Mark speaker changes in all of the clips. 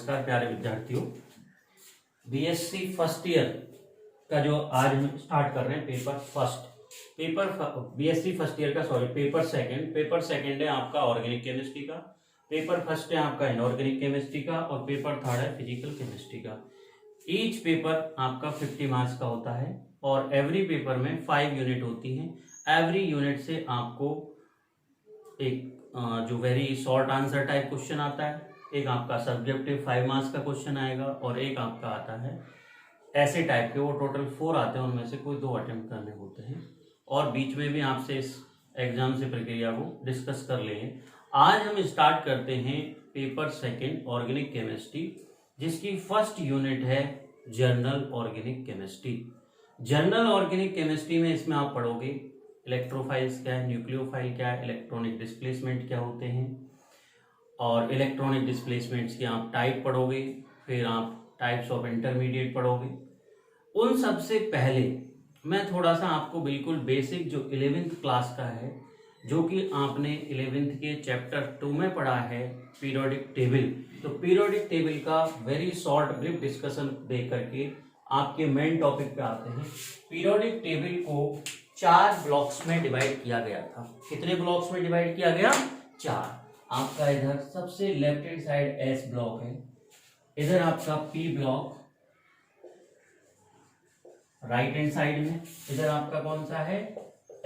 Speaker 1: नमस्कार प्यारे विद्यार्थियों। बीएससी फर्स्ट ईयर का जो आज हम स्टार्ट कर रहे हैं बीएससी फर्स्ट ईयर का पेपर सेकंड है आपका ऑर्गेनिक केमिस्ट्री का, पेपर फर्स्ट है आपका इनऑर्गेनिक केमिस्ट्री का और पेपर थर्ड है फिजिकल केमिस्ट्री का। ईच पेपर आपका 50 मार्क्स का होता है और एवरी पेपर में 5 यूनिट होती हैं। एवरी यूनिट से आपको एक जो very short answer type question आता है, एक आपका सब्जेक्टिव 5 मार्क्स का क्वेश्चन आएगा और एक आपका आता है ऐसे टाइप के, वो टोटल 4 आते हैं, उनमें से कोई 2 अटेम्प्ट करने होते हैं और बीच में भी आपसे इस एग्जाम से प्रक्रिया को डिस्कस कर लेंगे। आज हम स्टार्ट करते हैं पेपर सेकंड ऑर्गेनिक केमिस्ट्री, जिसकी फर्स्ट यूनिट है general organic chemistry. General organic chemistry में इसमें आप पढ़ोगे इलेक्ट्रोफाइल्स क्या है, न्यूक्लियोफाइल क्या है, इलेक्ट्रॉनिक डिस्प्लेसमेंट क्या होते हैं और इलेक्ट्रॉनिक डिस्प्लेसमेंट्स के आप टाइप पढ़ोगे, फिर आप टाइप्स ऑफ इंटरमीडिएट पढ़ोगे। उन सबसे पहले मैं थोड़ा सा आपको बिल्कुल बेसिक जो 11th क्लास का है, जो कि आपने 11th के चैप्टर 2 में पढ़ा है पीरियोडिक टेबल, तो पीरियोडिक टेबल का वेरी शॉर्ट ब्रीफ डिस्कशन दे करके आपके मेन टॉपिक पे आते हैं। पीरियोडिक टेबल को 4 ब्लॉक्स में डिवाइड किया गया था। कितने ब्लॉक्स में डिवाइड किया गया? 4। आपका इधर सबसे left hand side S block है, इधर आपका P block right hand side में, इधर आपका कौन सा है?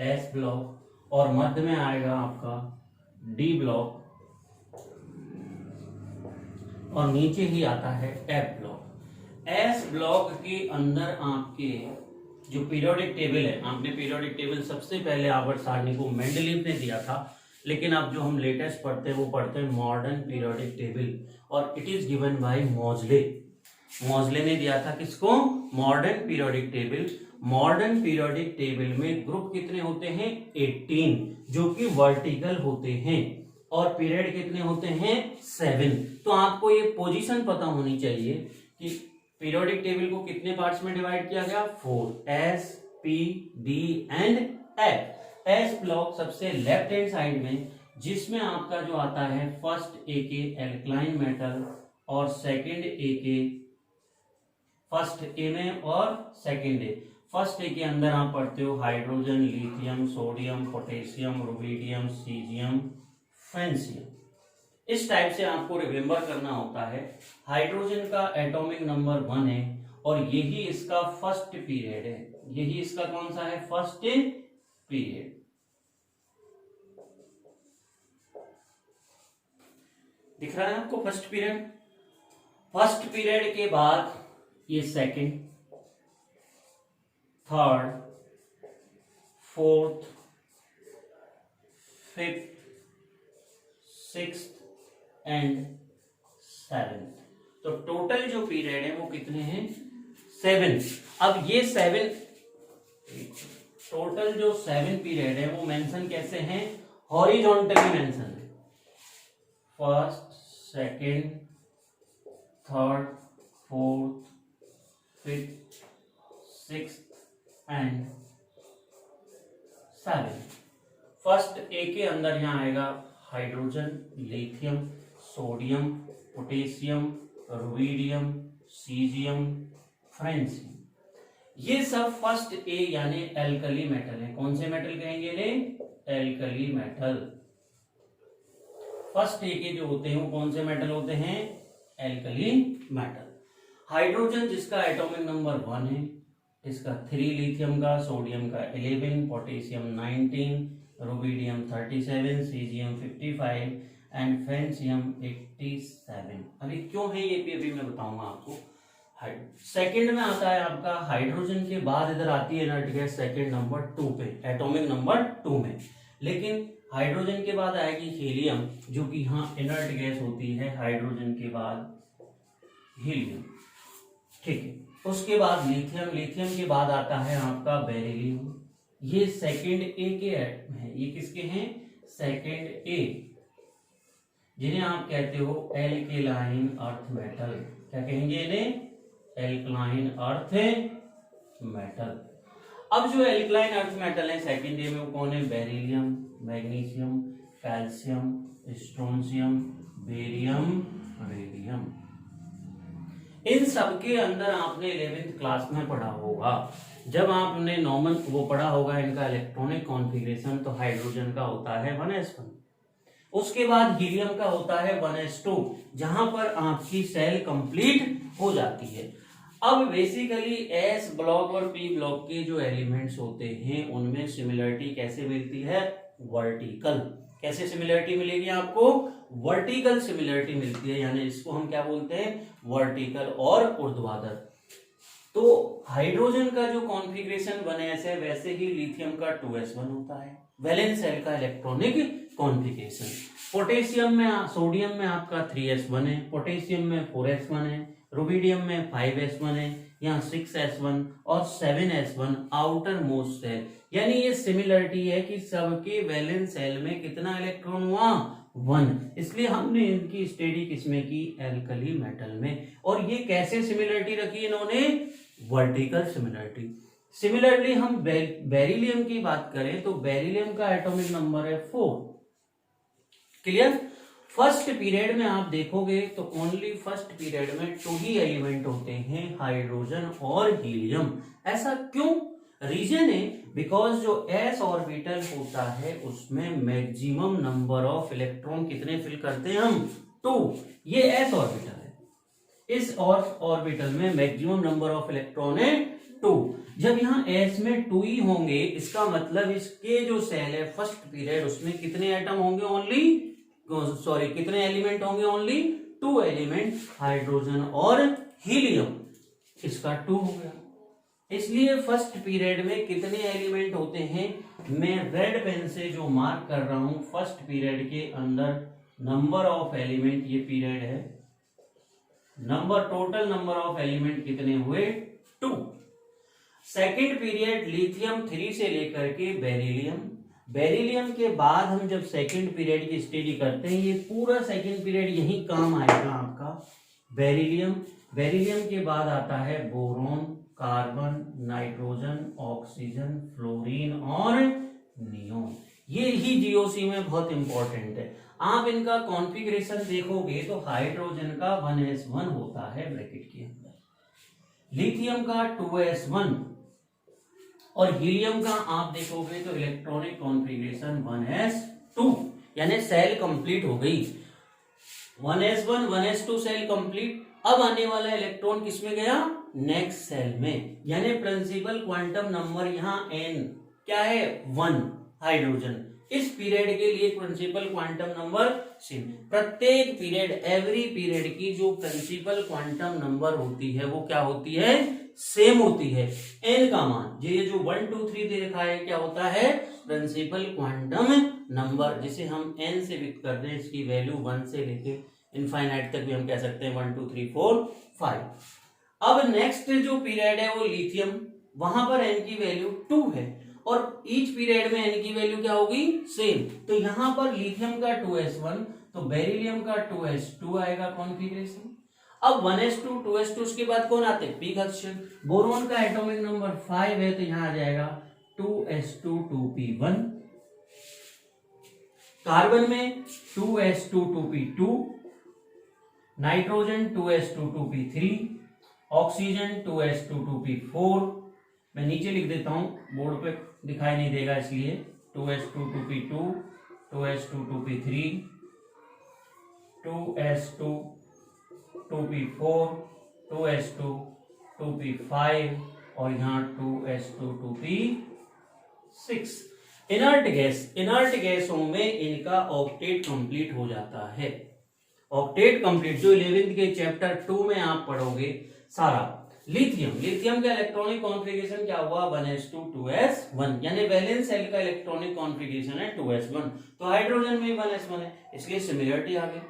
Speaker 1: एस ब्लॉक, और मध्य में आएगा आपका डी ब्लॉक और नीचे ही आता है एफ ब्लॉक। एस ब्लॉक के अंदर आपके जो पीरियोडिक टेबल है, आपने पीरियोडिक टेबल सबसे पहले आवर्त सारणी को मेंडलीव ने दिया था, लेकिन अब जो हम लेटेस्ट पढ़ते हैं वो पढ़ते हैं मॉडर्न पीरियोडिक टेबल और इट इज गिवन बाय मोजले। मोजले ने दिया था किसको? Modern periodic table. Modern periodic table में ग्रुप कितने होते हैं? 18, जो कि वर्टिकल होते हैं, और पीरियड कितने होते हैं? 7। तो आपको ये पोजीशन पता होनी चाहिए कि पीरियोडिक टेबल को कितने पार्ट्स में डिवाइड किया गया? 4, S, P, D and F. S block सबसे लेफ्ट हैंड साइड में, जिसमें आपका जो आता है फर्स्ट ए के एल्कलाइन मेटल और सेकंड ए के, फर्स्ट ए में और सेकंड ए। फर्स्ट ए के अंदर आप पढ़ते हो hydrogen, lithium, sodium, potassium, rubidium, caesium, francium. इस टाइप से आपको रिमेंबर करना होता है। हाइड्रोजन का एटॉमिक नंबर 1 है और यही इसका फर्स्ट पीरियड है। यही इसका कौन सा है? First period. दिख रहा है आपको फर्स्ट पीरियड? फर्स्ट पीरियड के बाद ये second, third, fourth, fifth, sixth and 7th। तो टोटल जो पीरियड है वो कितने हैं? 7। अब ये 7 टोटल जो 7 पीरियड है वो मेंशन कैसे हैं? हॉरिजॉन्टली मेंशन है। First, second, third, fourth, fifth, sixth and 7th। First A के अंदर यहां आएगा hydrogen, lithium, sodium, potassium, rubidium, caesium, francium. ये सब फर्स्ट ए यानी एल्कली मेटल है। कौन से मेटल कहेंगे इन्हें? Alkali metal. फर्स्ट ए के जो होते हैं वो कौन से मेटल होते हैं? Alkali metal. हाइड्रोजन जिसका एटॉमिक नंबर 1 है, इसका 3, लिथियम का, सोडियम का 11, potassium 19, rubidium 37, caesium 55 and francium 87। अभी क्यों है ये भी अभी मैं बताऊंगा आपको। सेकंड में आता है आपका हाइड्रोजन के बाद इधर आती है इनर्ट गैस सेकंड नंबर 2 पे, एटॉमिक नंबर 2 में। लेकिन हाइड्रोजन के बाद आएगी हीलियम, जो कि यहाँ इनर्ट गैस होती है हाइड्रोजन के बाद हीलियम। ठीक है, उसके बाद लिथियम, लिथियम के बाद आता है आपका बेरिलियम। ये सेकंड ए के है। ये किसके हैं? सेकंड ए, जिन्हें आप कहते हो एल्केलाइन अर्थ मेटल। क्या कहेंगे इन्हें? Alkaline earth metal. अब जो एल्कलाइन अर्थ मेटल है सेकंड ए में वो कौन है? Beryllium, magnesium, calcium, strontium, barium, radium. इन सब के अंदर आपने 11th क्लास में पढ़ा होगा, जब आपने नॉर्मल वो पढ़ा होगा इनका इलेक्ट्रॉनिक कॉन्फ़िगरेशन, तो हाइड्रोजन का होता है 1s1, उसके बाद हीलियम का होता है 1s2, जहां पर आपकी सेल कंप्लीट हो जाती है। अब बेसिकली एस ब्लॉक और पी ब्लॉक के जो एलिमेंट्स होते हैं उनमें सिमिलरिटी कैसे मिलती है, वर्टिकल। कैसे सिमिलरिटी मिलेगी आपको, वर्टिकल सिमिलरिटी मिलती है, यानी इसको हम क्या बोलते हैं, वर्टिकल और ऊर्ध्वाधर। तो हाइड्रोजन का जो कॉन्फ़िगरेशन 1s है, वैसे ही लिथियम का 2s1 होता है, वैलेंस शेल का इलेक्ट्रॉनिक कॉन्फ़िगरेशन। पोटेशियम में, सोडियम में आपका 3s1 है, पोटेशियम में 4s1 है, रुबिडियम में 5s1 है, यहाँ 6s1 और 7s1 आउटर मोस्ट है। यानी ये सिमिलरिटी है कि सबके वैलेंस सेल में कितना इलेक्ट्रॉन हुआ, 1। इसलिए हमने इनकी स्टडी किसमें की, एल्कली मेटल में। और ये कैसे सिमिलरिटी रखी इन्होंने, वर्टिकल सिमिलरिटी। सिमिलरली हम बेरिलियम की बात करें तो बेरिलियम का एटॉमिक नंबर है 4। क्लियर। फर्स्ट पीरियड में आप देखोगे तो ओनली फर्स्ट पीरियड में 2 ही एलिमेंट होते हैं, हाइड्रोजन और हीलियम। ऐसा क्यों, रीजन है बिकॉज जो s ऑर्बिटल होता है उसमें मैक्सिमम नंबर ऑफ इलेक्ट्रॉन कितने फिल करते हैं हम, 2। ये s ऑर्बिटल है, इस ऑर्बिटल में मैक्सिमम नंबर ऑफ इलेक्ट्रॉन है 2। जब यहाँ s में 2 ही होंगे, इसका मतलब इसके जो सेल है फर्स्ट पीरियड उसमें कितने एटम होंगे, ओनली कितने एलिमेंट होंगे, ओनली 2 एलिमेंट, हाइड्रोजन और हीलियम। इसका 2 हो गया। इसलिए फर्स्ट पीरियड में कितने एलिमेंट होते हैं, मैं रेड पेन से जो मार्क कर रहा हूं, फर्स्ट पीरियड के अंदर नंबर ऑफ एलिमेंट, ये पीरियड है, टोटल नंबर ऑफ एलिमेंट कितने हुए, 2। सेकेंड पीरियड लिथियम 3 से लेकर के बेरिलियम के बाद हम जब सेकंड पीरियड की स्टडी करते हैं, ये पूरा सेकंड पीरियड यही काम आएगा आपका, बेरिलियम के बाद आता है boron, carbon, nitrogen, oxygen, fluorine और नियोन। ये ही जीओसी में बहुत इंपॉर्टेंट है। आप इनका कॉन्फ़िगरेशन देखोगे तो हाइड्रोजन का 1s1 होता है ब्रैकेट के अंदर, लिथियम का 2s1 और हीलियम का आप देखोगे तो इलेक्ट्रॉनिक कॉन्फ़िगरेशन 1s2, यानी सेल कंप्लीट हो गई, 1s1 1s2 सेल कंप्लीट। अब आने वाला इलेक्ट्रॉन किसमें गया, नेक्स्ट सेल में, यानी प्रिंसिपल क्वांटम नंबर यहाँ n क्या है, 1 हाइड्रोजन। इस पीरियड के लिए प्रिंसिपल क्वांटम नंबर सेम। प्रत्येक पीरियड, एवरी पीरियड की जो प्रिंसिपल क्वांटम नंबर होती है वो क्या होती है, सेम होती है। n का मान, ये जो 1 2 3 दे रखा है, क्या होता है, प्रिंसिपल क्वांटम नंबर, जिसे हम n से व्यक्त करते हैं, इसकी वैल्यू 1 से लेके इनफाइनाइट तक भी हम कह सकते हैं 1 2 3 4 5। अब नेक्स्ट जो पीरियड है वो लिथियम, वहां पर n की वैल्यू 2 है और ईच पीरियड में n की वैल्यू क्या होगी, सेम। तो यहां पर लिथियम का 2s1 तो बेरिलियम का 2s2 आएगा कॉन्फ़िगरेशन। अब 1s2 2s2 उसके बाद कौन आते हैं, पी कक्षक। बोरॉन का एटॉमिक नंबर 5 है तो यहां आ जाएगा 2s2 2p1। कार्बन में 2s2 2p2, nitrogen 2s2 2p3, oxygen 2s2 2p4। मैं नीचे लिख देता हूं, बोर्ड पे दिखाई नहीं देगा इसलिए, 2s2 2p2, 2s2 2p3, 2s2 2p4, 2s2 2p5 और यहाँ 2s2 2p6। इनर्ट गैसों में इनका ऑक्टेट कंप्लीट हो जाता है। ऑक्टेट कंप्लीट जो 11th के चैप्टर 2 में आप पढ़ोगे सारा। लिथियम का इलेक्ट्रॉनिक कॉन्फ़िगरेशन क्या हुआ, 1s2 2s1, यानी वैलेंस शेल का इलेक्ट्रॉनिक कॉन्फ़िगरेशन है 2s1। तो हाइड्रोजन में 1s1 है, इसलिए सिमिलरिटी आ गई।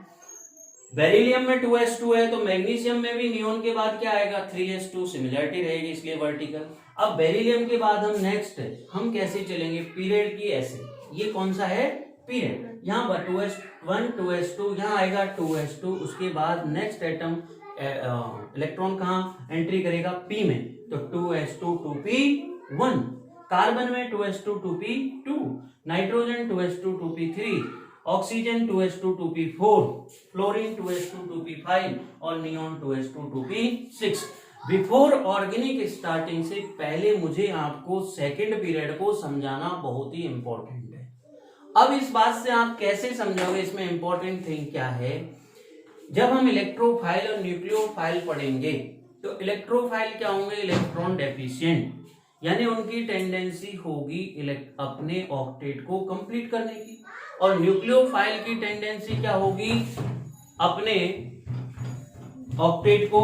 Speaker 1: बेरिलियम में 2s2 है तो मैग्नीशियम में भी नियोन के बाद क्या आएगा, 3s2, सिमिलरिटी रहेगी इसलिए वर्टिकल। अब बेरिलियम के बाद हम नेक्स्ट हम कैसे चलेंगे, पीरियड की ऐसे, ये कौन सा है, पीरियड। यहाँ पर 2s1 2s2, यहाँ आएगा 2s2, उसके बाद नेक्स्ट एटम इलेक्ट्रॉन कहाँ एंट्री करेगा, p में, तो 2s2 2p1। कार्बन में 2s2 2p2, nitrogen 2s2 2p3 oxygen 2s2 2p4, fluorine 2s2 2p5 और neon 2s2 2p6। Before organic starting से पहले मुझे आपको सेकंड पीरियड को समझाना बहुत ही इंपॉर्टेंट है। अब इस बात से आप कैसे समझोगे, इसमें इंपॉर्टेंट थिंग क्या है, जब हम इलेक्ट्रोफाइल और न्यूक्लियोफाइल पढ़ेंगे तो इलेक्ट्रोफाइल क्या होंगे, इलेक्ट्रॉन डेफिशिएंट, यानी उनकी टेंडेंसी होगी अपने ऑक्टेट को कंप्लीट करने की, और न्यूक्लियोफाइल की टेंडेंसी क्या होगी, अपने ऑक्टेट को